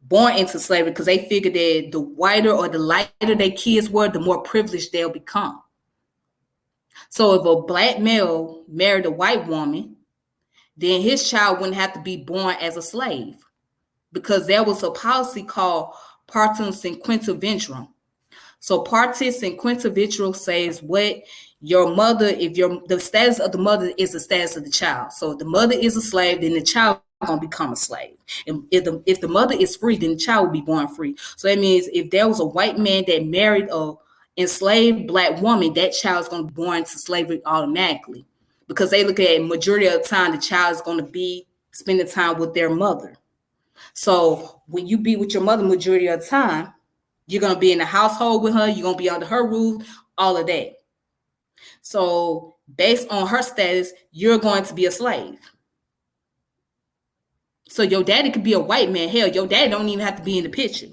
born into slavery, because they figured that the whiter or the lighter their kids were, the more privileged they'll become. So if a Black male married a white woman, then his child wouldn't have to be born as a slave, because there was a policy called partum cinquanta ventrum. So partum cinquanta ventrum says what your mother, the status of the mother is the status of the child. So if the mother is a slave, then the child going to become a slave. And if the mother is free, then the child will be born free. So that means if there was a white man that married enslaved Black woman, that child is going to be born into slavery automatically, because they look at majority of the time the child is going to be spending time with their mother. So when you be with your mother majority of the time, you're going to be in the household with her, you're going to be under her roof, all of that. So based on her status, you're going to be a slave. So your daddy could be a white man. Hell, your daddy don't even have to be in the picture.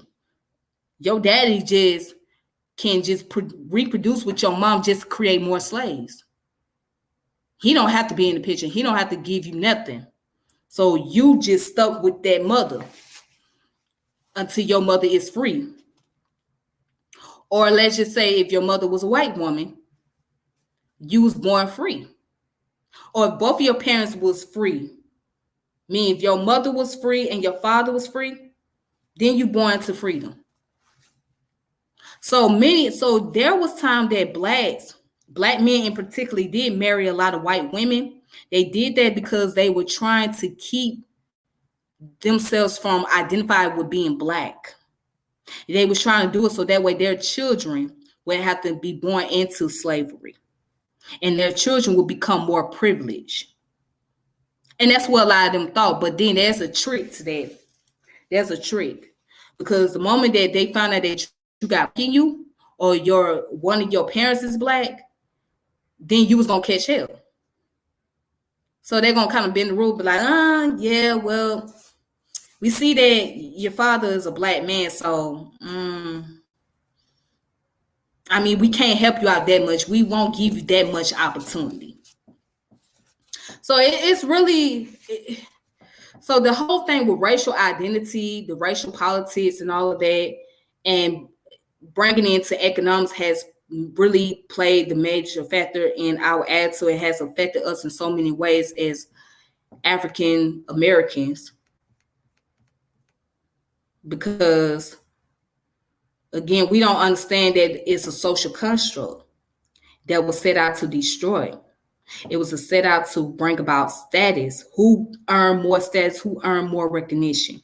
Your daddy just can just reproduce with your mom, just create more slaves. He don't have to be in the picture. He don't have to give you nothing. So you just stuck with that mother until your mother is free. Or let's just say if your mother was a white woman, you was born free. Or if both of your parents was free, meaning if your mother was free and your father was free, then you born to freedom. So there was time that Black men in particular, did marry a lot of white women. They did that because they were trying to keep themselves from identifying with being Black. They was trying to do it so that way their children would have to be born into slavery, and their children would become more privileged. And that's what a lot of them thought. But then there's a trick to that. There's a trick, because the moment that they find out that you got you, or one of your parents is Black, then you was gonna catch hell. So they're gonna kind of bend the rule, be like, yeah, well, we see that your father is a Black man, so I mean, we can't help you out that much. We won't give you that much opportunity. So it's really, so the whole thing with racial identity, the racial politics and all of that, and bringing it into economics has really played the major factor in our attitude. It has affected us in so many ways as African Americans, because again, we don't understand that it's a social construct that was set out to destroy. It was set out to bring about status. Who earn more status? Who earn more recognition?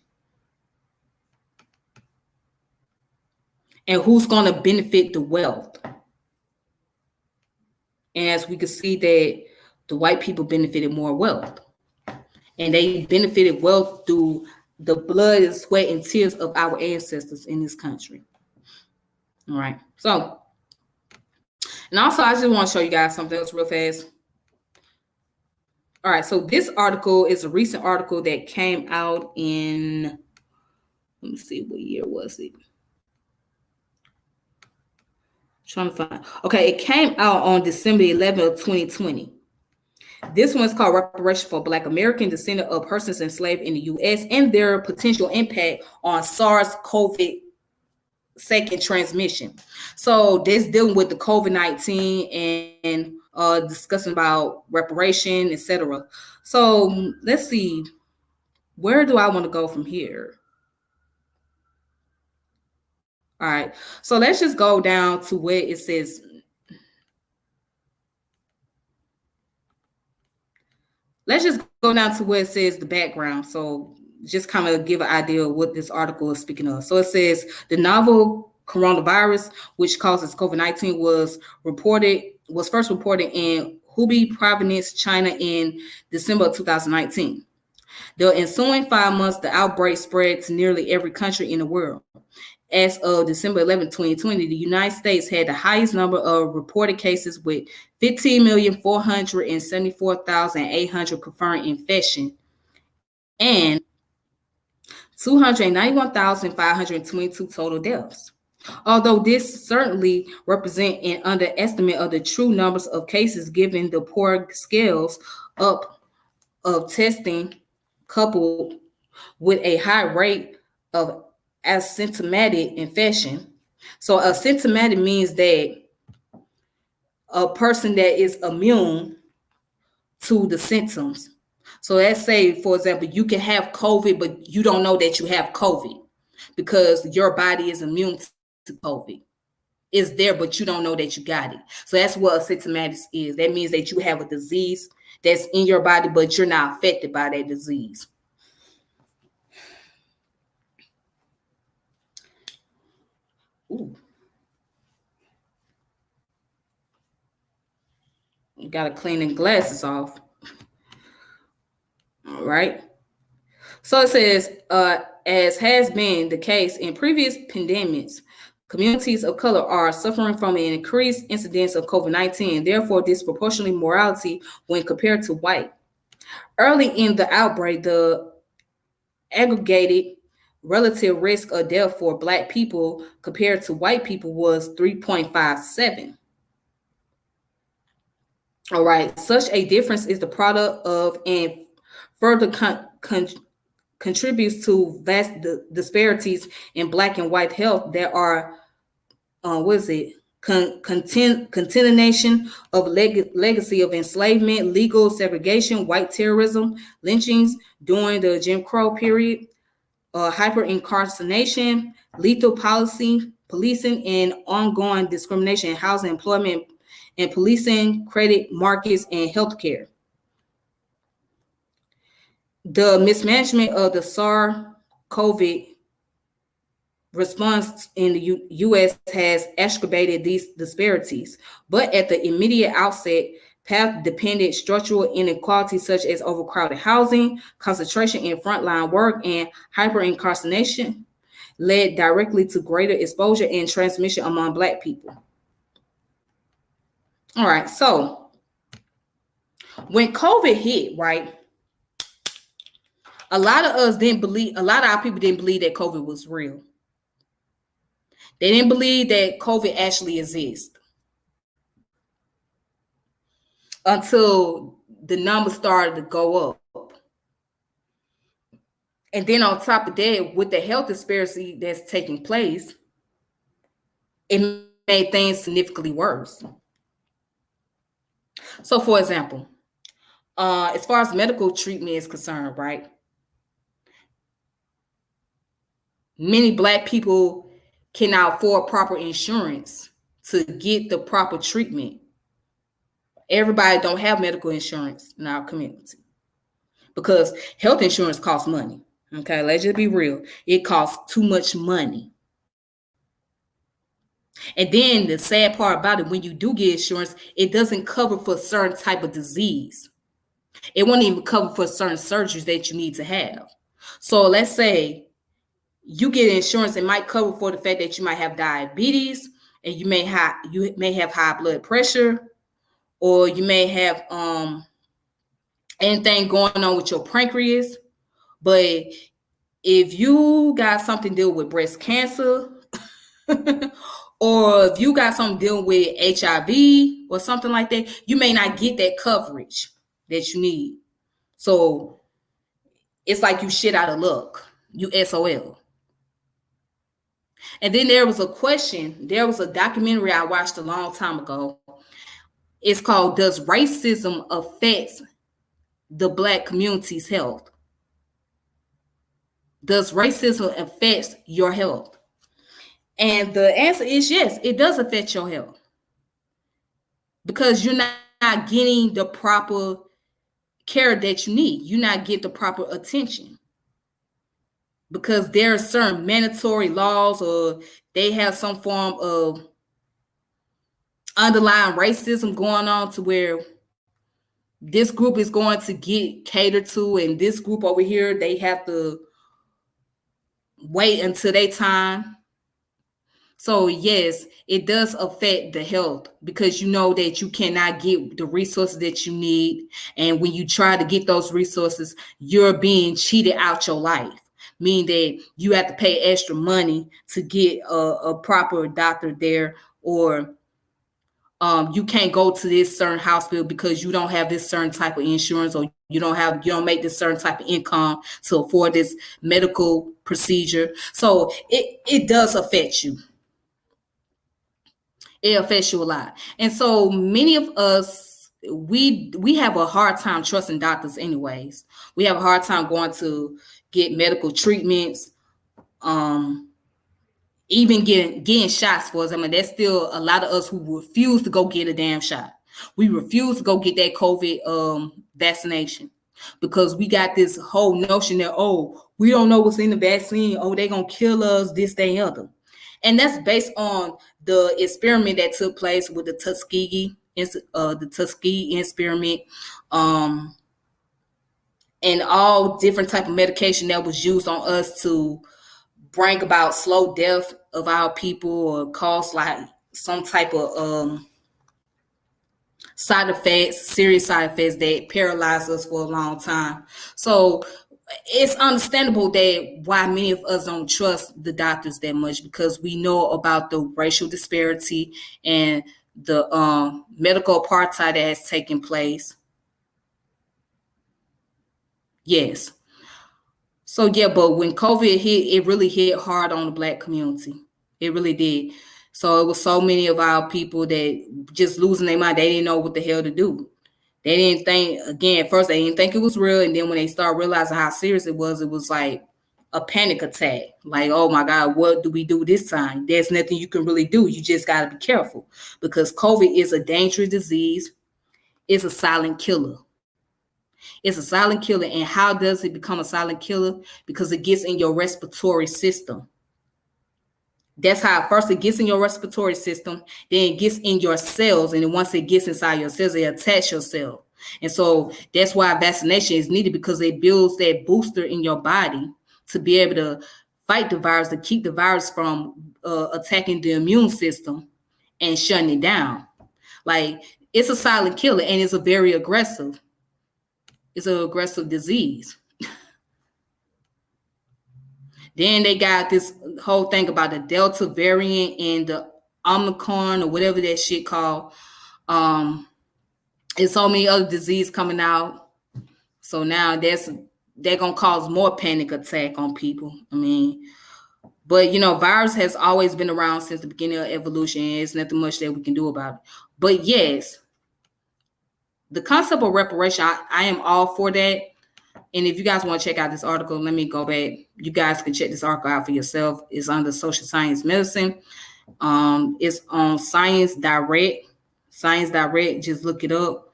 And who's going to benefit the wealth? And as we can see that the white people benefited more wealth. And they benefited wealth through the blood and sweat and tears of our ancestors in this country. All right. So, and also I just want to show you guys something else real fast. All right. So this article is a recent article that came out in, let me see, what year was it? Trying to find. Okay, it came out on December 11th of 2020. This one's called Reparation for Black American Descendant of Persons Enslaved in the U.S. and Their Potential Impact on SARS-CoV second transmission. So this dealing with the COVID-19 and discussing about reparation, etc. So let's see, where do I want to go from here? All right, so let's just go down to where it says, let's just go down to where it says the background. So just kind of give an idea of what this article is speaking of. So it says the novel coronavirus, which causes COVID-19, was first reported in Hubei province, China in December of 2019. The ensuing 5 months, the outbreak spread to nearly every country in the world. As of December 11, 2020, the United States had the highest number of reported cases with 15,474,800 confirmed infection and 291,522 total deaths. Although this certainly represents an underestimate of the true numbers of cases given the poor scales up of testing coupled with a high rate of asymptomatic infection. So asymptomatic means that a person that is immune to the symptoms. So let's say, for example, you can have COVID, but you don't know that you have COVID because your body is immune to COVID. It's there, but you don't know that you got it. So that's what asymptomatic is. That means that you have a disease that's in your body, but you're not affected by that disease. Ooh. You got to clean the glasses off. All right. So it says, as has been the case in previous pandemics, communities of color are suffering from an increased incidence of COVID-19, therefore disproportionately mortality when compared to white. Early in the outbreak, the aggregated relative risk of death for Black people compared to white people was 3.57. All right, such a difference is the product of and further contributes to vast disparities in Black and white health that are, continuation of legacy of enslavement, legal segregation, white terrorism, lynchings during the Jim Crow period, hyper-incarceration, lethal policing, and ongoing discrimination in housing, employment, and policing, credit markets, and healthcare. The mismanagement of the SARS-CoV response in the U.S. has exacerbated these disparities, but at the immediate outset, path-dependent structural inequalities such as overcrowded housing, concentration in frontline work, and hyper-incarceration led directly to greater exposure and transmission among Black people. All right, so when COVID hit, right, a lot of our people didn't believe that COVID was real. They didn't believe that COVID actually exists until the numbers started to go up. And then on top of that, with the health disparity that's taking place, it made things significantly worse. So, for example, as far as medical treatment is concerned, right? Many Black people cannot afford proper insurance to get the proper treatment. Everybody don't have medical insurance in our community because health insurance costs money. Okay, let's just be real. It costs too much money. And then the sad part about it, when you do get insurance, it doesn't cover for a certain type of disease. It won't even cover for certain surgeries that you need to have. So let's say you get insurance, it might cover for the fact that you might have diabetes, and you may have high blood pressure, or you may have anything going on with your pancreas. But if you got something dealing with breast cancer, or if you got something dealing with HIV or something like that, you may not get that coverage that you need. So it's like you shit out of luck. You SOL. And then there was a documentary I watched a long time ago. It's called Does Racism Affect the Black Community's Health? Does racism affect your health? And the answer is yes, it does affect your health. Because you're not getting the proper care that you need. You're not getting the proper attention. Because there are certain mandatory laws, or they have some form of underlying racism going on to where this group is going to get catered to, and this group over here, they have to wait until their time. So yes, it does affect the health, because you know that you cannot get the resources that you need. And when you try to get those resources, you're being cheated out your life, meaning that you have to pay extra money to get a proper doctor there, or you can't go to this certain hospital because you don't have this certain type of insurance, or you don't make this certain type of income to afford this medical procedure. So it does affect you. It affects you a lot. And so many of us, we have a hard time trusting doctors anyways. We have a hard time going to get medical treatments, even getting shots for us. I mean, there's still a lot of us who refuse to go get a damn shot. We refuse to go get that COVID vaccination because we got this whole notion that, oh, we don't know what's in the vaccine. Oh, they're going to kill us, this, that, and other. And that's based on the experiment that took place with the Tuskegee the Tuskegee experiment, and all different type of medication that was used on us to bring about slow death of our people or cause like some type of side effects, serious side effects that paralyzed us for a long time. So it's understandable that why many of us don't trust the doctors that much, because we know about the racial disparity and the medical apartheid that has taken place. Yes. So yeah, but when COVID hit, it really hit hard on the Black community. It really did. So it was so many of our people that just losing their mind. They didn't know what the hell to do. They didn't think, again, at first they didn't think it was real. And then when they started realizing how serious it was like a panic attack. Like, oh my God, what do we do this time? There's nothing you can really do. You just got to be careful, because COVID is a dangerous disease. It's a silent killer. It's a silent killer. And how does it become a silent killer? Because it gets in your respiratory system. That's how first it gets in your respiratory system, then it gets in your cells, and then once it gets inside your cells, it attacks your cell. And so that's why vaccination is needed, because it builds that booster in your body to be able to fight the virus, to keep the virus from attacking the immune system and shutting it down. Like, it's a silent killer, and it's a very aggressive. It's an aggressive disease. Then they got this whole thing about the Delta variant and the Omicron or whatever that shit called. And so many other diseases coming out. So now they're gonna cause more panic attack on people. I mean, but virus has always been around since the beginning of evolution. And there's nothing much that we can do about it. But yes, the concept of reparation, I am all for that. And if you guys want to check out this article, let me go back. You guys can check this article out for yourself. It's under social science medicine. It's on Science Direct. Science Direct, just look it up.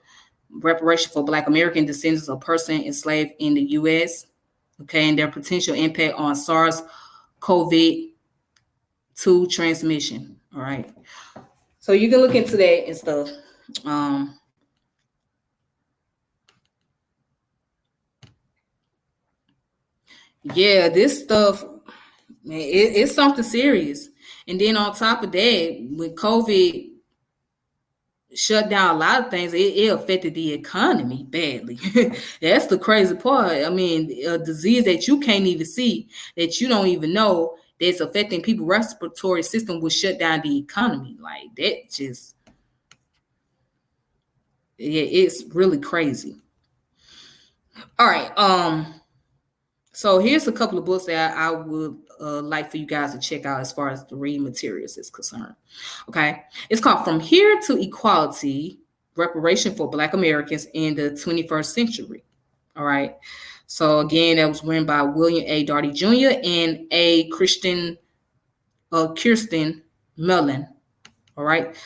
Reparation for Black American descendants of person enslaved in the U.S. Okay, and their potential impact on SARS-CoV-2 transmission. All right. So you can look into that and stuff. Yeah, this stuff, man, it's something serious. And then on top of that, when COVID shut down a lot of things, it affected the economy badly. That's the crazy part. I mean, a disease that you can't even see, that you don't even know, that's affecting people's respiratory system will shut down the economy. Like, that just, yeah, it's really crazy. All right. So here's a couple of books that I would like for you guys to check out as far as the reading materials is concerned. Okay. It's called From Here to Equality, Reparation for Black Americans in the 21st Century. All right. So again, that was written by William A. Darity Jr. and Kirsten Mellon. All right.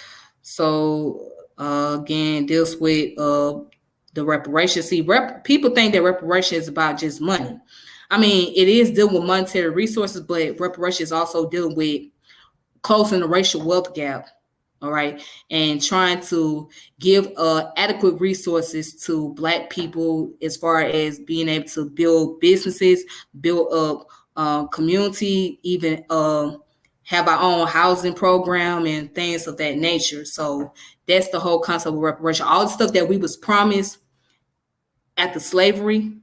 So again, deals with the reparation. See, people think that reparation is about just money. I mean, it is dealing with monetary resources, but reparation is also dealing with closing the racial wealth gap, all right, and trying to give adequate resources to Black people as far as being able to build businesses, build up community, even have our own housing program and things of that nature. So that's the whole concept of reparation. All the stuff that we was promised after slavery,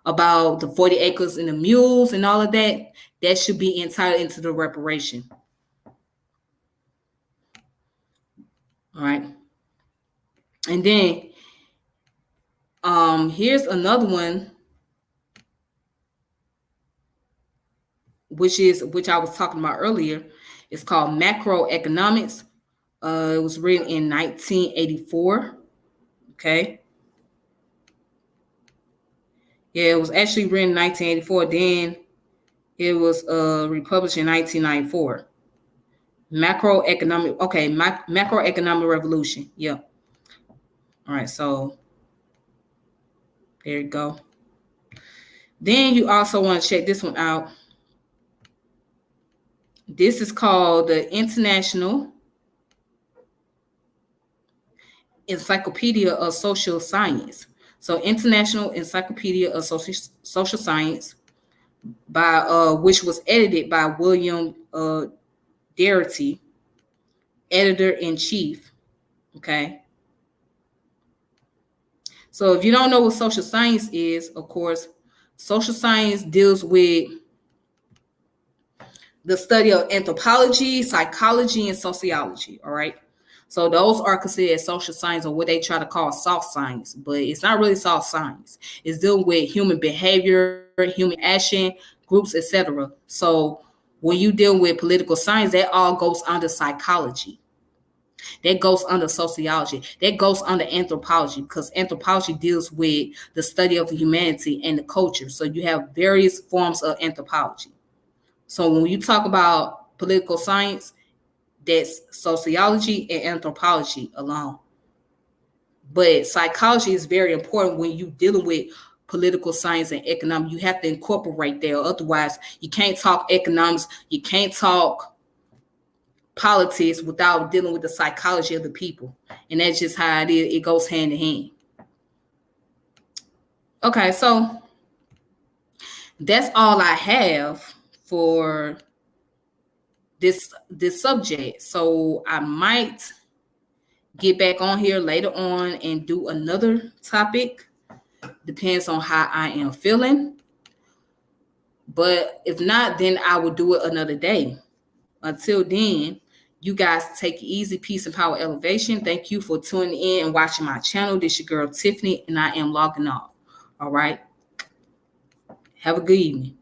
about the 40 acres and the mules and all of that, that should be entitled into the reparation. All right. And then here's another one, which I was talking about earlier. It's called Macroeconomics. It was written in 1984. Okay. Yeah, it was actually written in 1984. Then it was republished in 1994. Macroeconomic revolution. Yeah. All right, so there you go. Then you also want to check this one out. This is called the International Encyclopedia of Social Science. So International Encyclopedia of Social Science, by which was edited by William Darity, editor-in-chief. Okay. So if you don't know what social science is, of course, social science deals with the study of anthropology, psychology, and sociology. All right. So those are considered social science, or what they try to call soft science, but it's not really soft science. It's dealing with human behavior, human action, groups, etc. So when you deal with political science, that all goes under psychology. That goes under sociology. That goes under anthropology, because anthropology deals with the study of humanity and the culture. So you have various forms of anthropology. So when you talk about political science, that's sociology and anthropology alone. But psychology is very important when you're dealing with political science and economics. You have to incorporate there. Otherwise, you can't talk economics. You can't talk politics without dealing with the psychology of the people. And that's just how it is. It goes hand in hand. Okay, so that's all I have for this subject. So I might get back on here later on and do another topic. Depends on how I am feeling. But if not, then I will do it another day. Until then, you guys take it easy. Peace and power elevation. Thank you for tuning in and watching my channel. This is your girl Tiffany, and I am logging off. All right. Have a good evening.